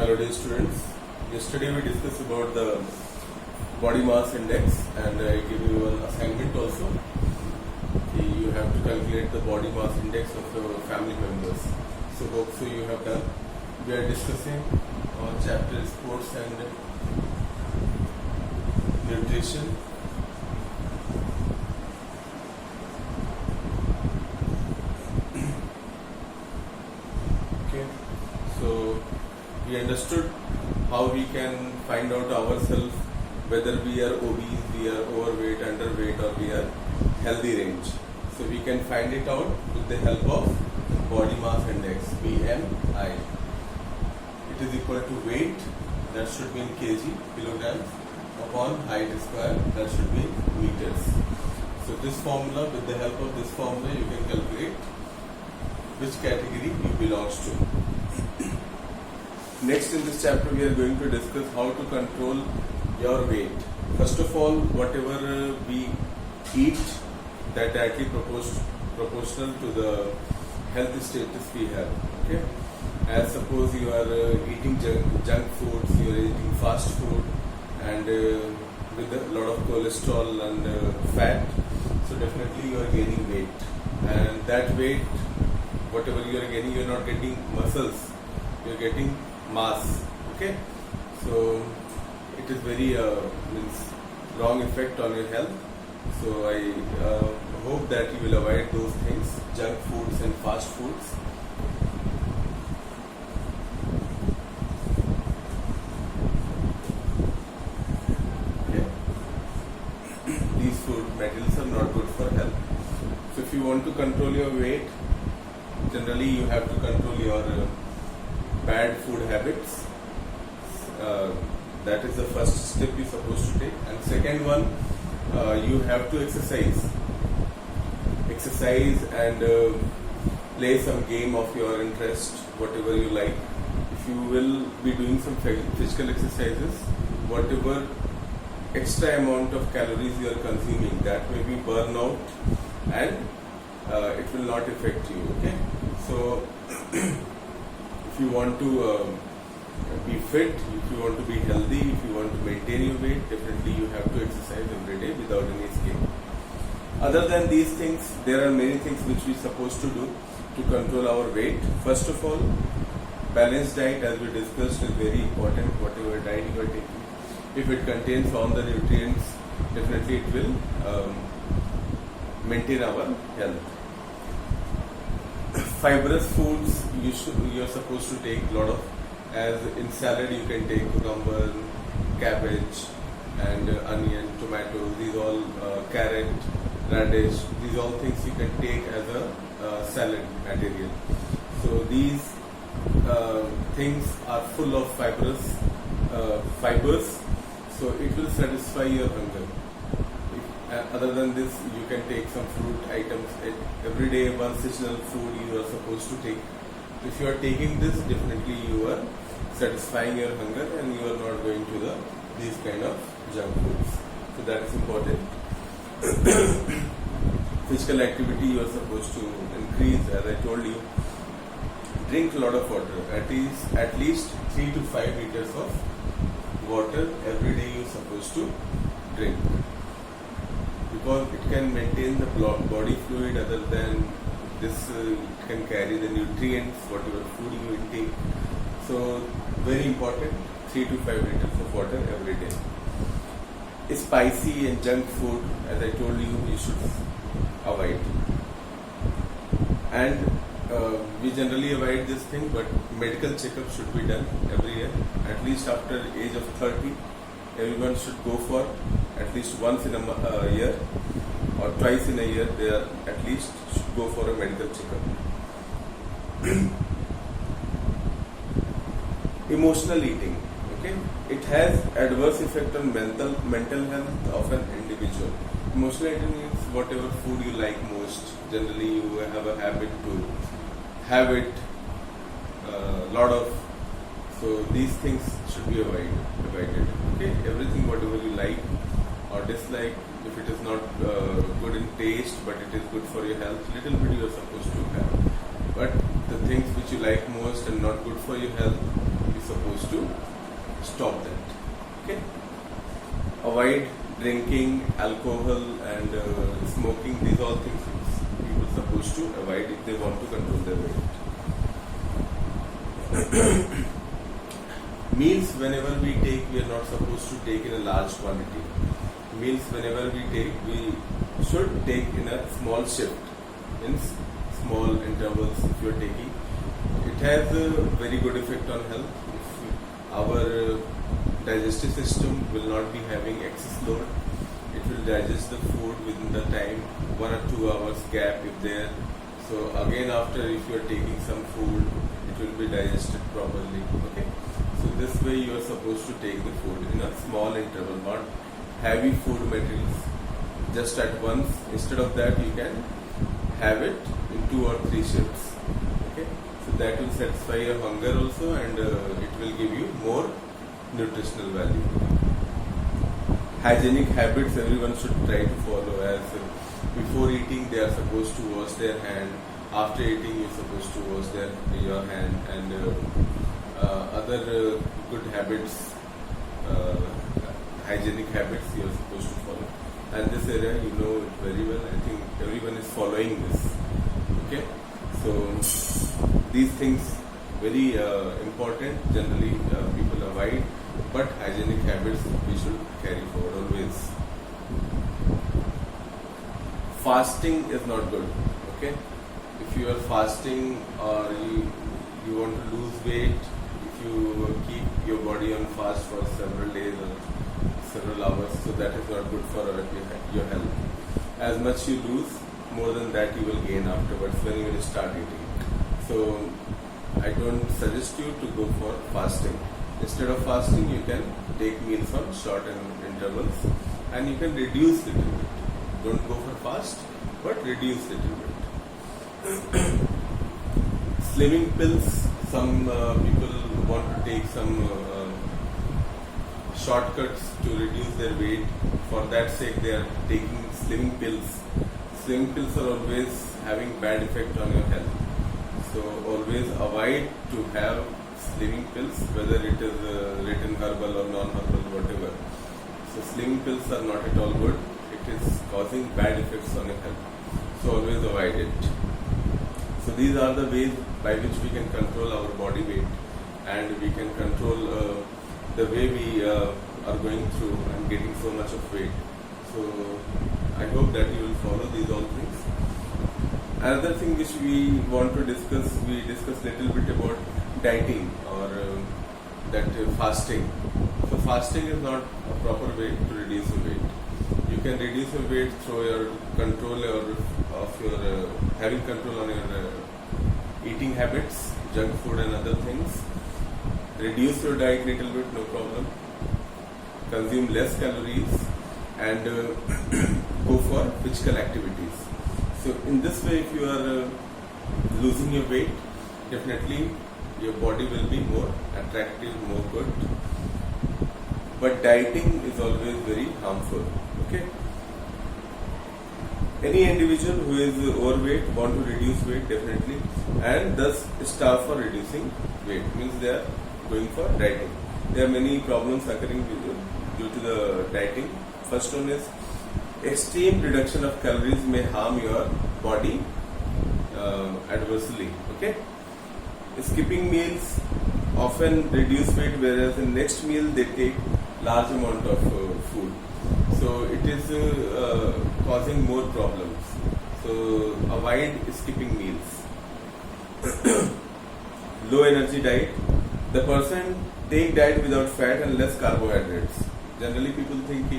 Hello dear students. Yesterday we discussed about the body mass index and I give you an assignment also. You have to calculate the body mass index of your family members. So hope so you have done. We are discussing on chapter sports and nutrition. Okay. So we understood how we can find out ourselves whether we are obese, we are overweight, underweight, or we are healthy range. So we can find it out with the help of body mass index, BMI. It is equal to weight, that should be in kg, kilograms, upon height square, that should be meters. So this formula, with the help of this formula, you can calculate which category you belongs to. Next in this chapter we are going to discuss how to control your weight. First of all, whatever we eat, that directly proportional to the health status we have. Okay, as suppose you are eating junk foods, you are eating fast food and with a lot of cholesterol and fat, so definitely you are gaining weight, and that weight, whatever you are gaining, you are not getting muscles, you are getting mass. Okay, so it is very wrong effect on your health. So I hope that you will avoid those things, junk foods and fast foods. Okay. These food materials are not good for health. So if you want to control your weight, generally you have to control your bad food habits. That is the first step you're supposed to take. And second one, you have to exercise and play some game of your interest, whatever you like. If you will be doing some physical exercises, whatever extra amount of calories you are consuming, that may be burned out and it will not affect you. Okay, so if you want to be fit, if you want to be healthy, if you want to maintain your weight, definitely you have to exercise every day without any escape. Other than these things, there are many things which we are supposed to do to control our weight. First of all, balanced diet, as we discussed, is very important. Whatever diet you are taking, if it contains all the nutrients, definitely it will maintain our health. Fibrous foods you are supposed to take a lot of. As in salad, you can take cucumber, cabbage, and onion, tomato. These all carrot, radish. These all things you can take as a salad material. So these things are full of fibers. So it will satisfy your hunger. Other than this, you can take some fruit items. Every day, one seasonal food you are supposed to take. If you are taking this, definitely you are satisfying your hunger and you are not going to these kind of junk foods. So that is important. Physical activity you are supposed to increase. As I told you, drink a lot of water. At least 3 to 5 liters of water every day you are supposed to drink, because it can maintain the body fluid. Other than this, it can carry the nutrients, whatever food you intake. So very important, 3 to 5 liters of water every day. Spicy and junk food, as I told you, you should avoid. And we generally avoid this thing, but medical checkup should be done every year. At least after age of 30, everyone should go for at least once in a year or twice in a year. They are at least should go for a medical checkup. Emotional eating. Okay, it has adverse effect on mental health of an individual. Emotional eating means whatever food you like most. Generally, you have a habit to have it lot of. So these things should be avoided. Okay, everything whatever you like or dislike, if it is not good in taste but it is good for your health, little bit you are supposed to have. But the things which you like most and not good for your health, you're supposed supposed to stop that. Okay, avoid drinking, alcohol, and smoking. These all things people are supposed to avoid if they want to control their weight. Meals, whenever we take, we are not supposed to take in a large quantity. Meals, whenever we take, we should take in a small shift, in small intervals. If you are taking, it has a very good effect on health. If our digestive system will not be having excess load, it will digest the food within the time, 1 or 2 hours gap if there. So again, after, if you are taking some food, it will be digested properly. Okay, so this way you are supposed to take the food in a small interval, not heavy food materials just at once. Instead of that, you can have it in 2 or 3 shifts. Okay, so that will satisfy your hunger also, and it will give you more nutritional value. Hygienic habits everyone should try to follow, as before eating they are supposed to wash their hand, after eating you are supposed to wash your hand, and other good habits, hygienic habits you are supposed to follow. And this area you know it very well. I think everyone is following this. Okay, so these things very important. Generally people avoid, but hygienic habits we should carry forward always. Fasting is not good. Okay, if you are fasting or you want to lose weight, if you keep your body on fast for several days or several hours, so that is not good for your health. As much you lose, more than that you will gain afterwards when you will start eating. So I don't suggest you to go for fasting. Instead of fasting, you can take meals on short intervals, and you can reduce little bit. Don't go for fast, but reduce little bit. Slimming pills. Some people want to take some shortcuts to reduce their weight. For that sake, they are taking slimming pills. Slimming pills are always having bad effect on your health. So always avoid to have slimming pills, whether it is written herbal or non-herbal, whatever. So slimming pills are not at all good. It is causing bad effects on your health. So always avoid it. So these are the ways by which we can control our body weight, and we can control the way we are going through and getting so much of weight. So I hope that you will follow these all things. Another thing which we want to discuss, we discussed little bit about dieting or that fasting. So fasting is not a proper way to reduce your weight. You can reduce your weight through your control of your having control on your eating habits, junk food and other things. Reduce your diet little bit, no problem. Consume less calories and go for physical activities. So in this way, if you are losing your weight, definitely your body will be more attractive, more good. But dieting is always very harmful. Okay. Any individual who is overweight want to reduce weight definitely, and thus starve for reducing weight, means they are going for dieting. There are many problems occurring due to the dieting. First one is extreme reduction of calories may harm your body adversely. Okay, skipping meals often reduce weight, whereas in next meal they take large amount of food. So it is causing more problems. So avoid skipping meals. Low energy diet. The person take diet without fat and less carbohydrates. Generally people think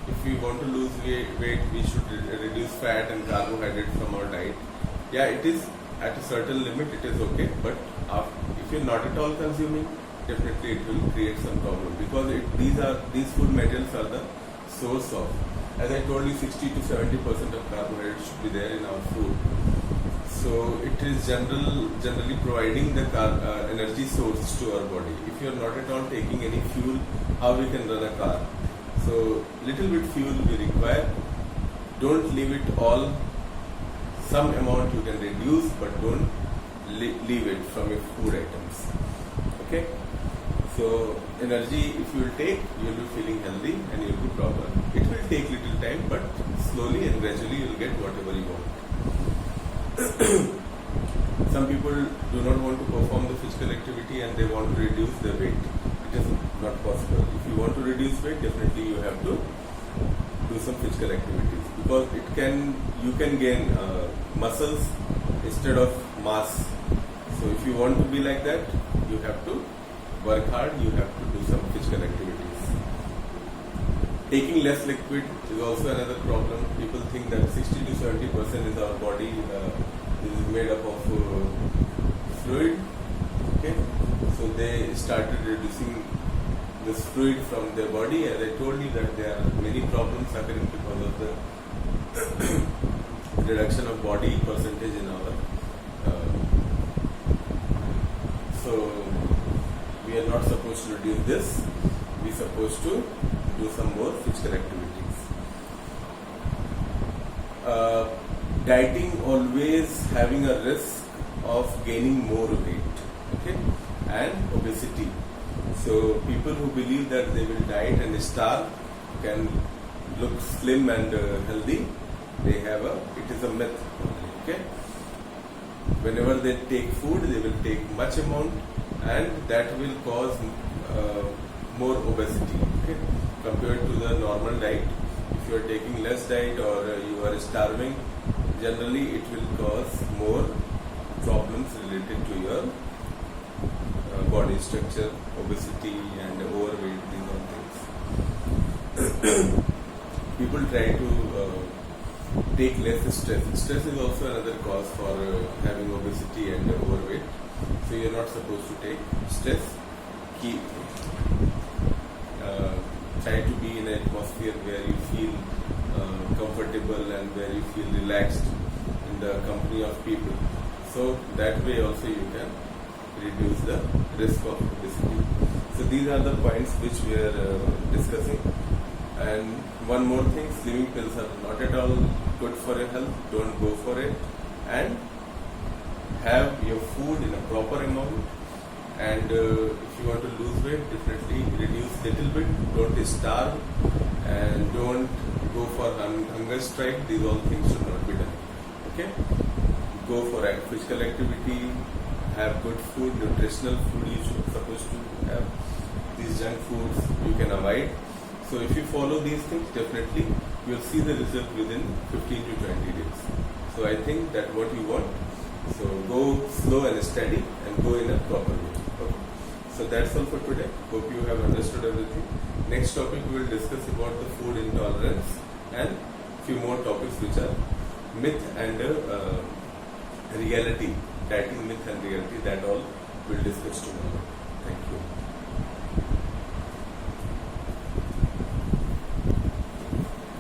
if we want to lose weight, we should reduce fat and carbohydrates from our diet. Yeah, it is at a certain limit, it is okay, but if you're not at all consuming, definitely it will create some problem, because these food materials are the source of, as I told you, 60 to 70% of carbohydrates should be there in our food. So it is generally providing the energy source to our body. If you are not at all taking any fuel, how we can run a car? So little bit fuel we require. Don't leave it all. Some amount you can reduce, but don't leave it from your food items. Okay. So energy, if you will take, you will be feeling healthy and you will be proper. It will take little time, but slowly and gradually you will get whatever you want. Some people do not want to perform the physical activity and they want to reduce their weight. It is not possible. If you want to reduce weight, definitely you have to do some physical activities, because you can gain muscles instead of mass. So if you want to be like that, you have to work hard, you have to do some physical activities. Taking less liquid is also another problem. People think that 60 to 70% is our body is made up of fluid. Okay, so they started reducing this fluid from their body. As I told you that there are many problems occurring because of the reduction of body percentage in our. So we are not supposed to reduce this. We are supposed to do some more physical activities. Dieting always having a risk of gaining more weight, okay, and obesity. So people who believe that they will diet and starve can look slim and healthy. It is a myth, okay. Whenever they take food, they will take much amount, and that will cause more obesity, okay, compared to the normal diet. If you are taking less diet or you are starving, generally it will cause more problems related to your body structure, obesity and overweight, these all things. People try to take less stress. Stress is also another cause for having obesity and overweight. So you are not supposed to take stress. Try to be in an atmosphere where you feel comfortable and where you feel relaxed in the company of people. So that way also you can reduce the risk of obesity. So these are the points which we are discussing. And one more thing, slimming pills are not at all good for your health. Don't go for it. And have your food in a proper amount. And if you want to lose weight, definitely reduce little bit. Don't starve and don't go for hunger strike. These all things should not be done. Okay? Go for physical activity. Have good food, nutritional food you should supposed to have. These junk foods you can avoid. So if you follow these things, definitely you will see the result within 15 to 20 days. So I think that what you want. So go slow and steady and go in a proper way. Okay. So that's all for today. Hope you have understood everything. Next topic we will discuss about the food intolerance and few more topics which are myth and reality. Dieting myth and reality, that all we'll discuss tomorrow. Thank you.